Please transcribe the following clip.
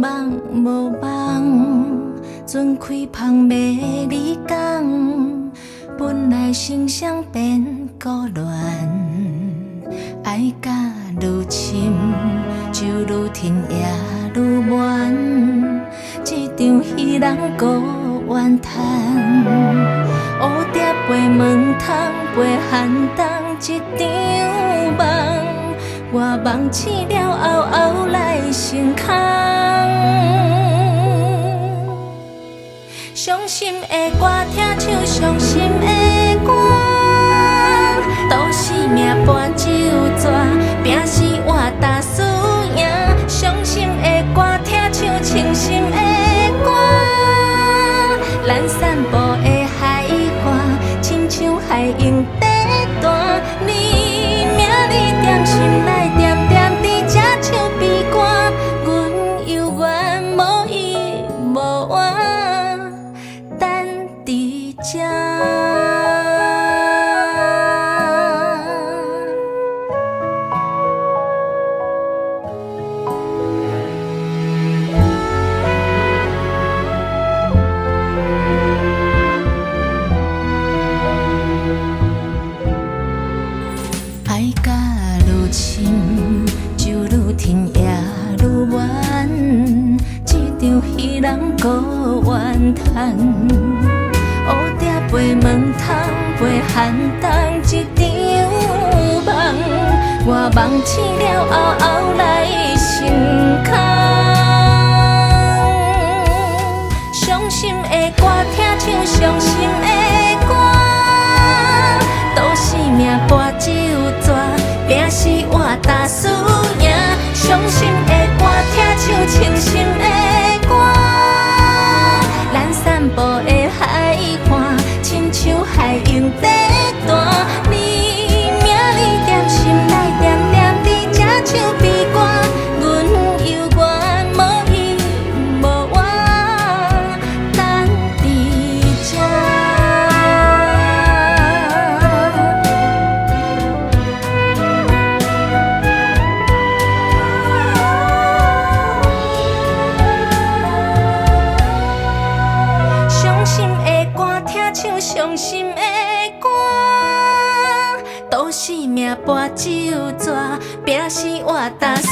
梦无梦，船开香迷你港，本来心伤变孤恋，爱甲愈深，就愈甜也愈闷，这场戏人孤怨叹。蝴蝶飞门窗，飞寒冬一场梦，我梦醒了后后来成空。伤心的歌，听唱伤心的歌，都是命伴酒蛇，拼死活打输赢。伤心的歌，听唱清心的歌，咱散步的海岸，亲像海涌在弹。你名你踮心内，点点伫这唱悲歌，阮犹原无依无怨，等伫这。爱甲愈深，就愈甜也愈闷，这场戏人孤怨叹。蝴蝶飞门窗，飞寒冬一场梦，我梦醒了后后来成空。伤心的歌，听唱伤心的歌，都是命伴酒蛇，拼死活打输赢。伤心的歌，听唱清心的歌，咱散步的海岸，亲像海涌在弹。你名你踮心内，点点伫这唱悲歌，阮犹原无依无怨，等伫这。伤心的歌，听唱伤心的歌，都是命伴酒蛇，拼死活打输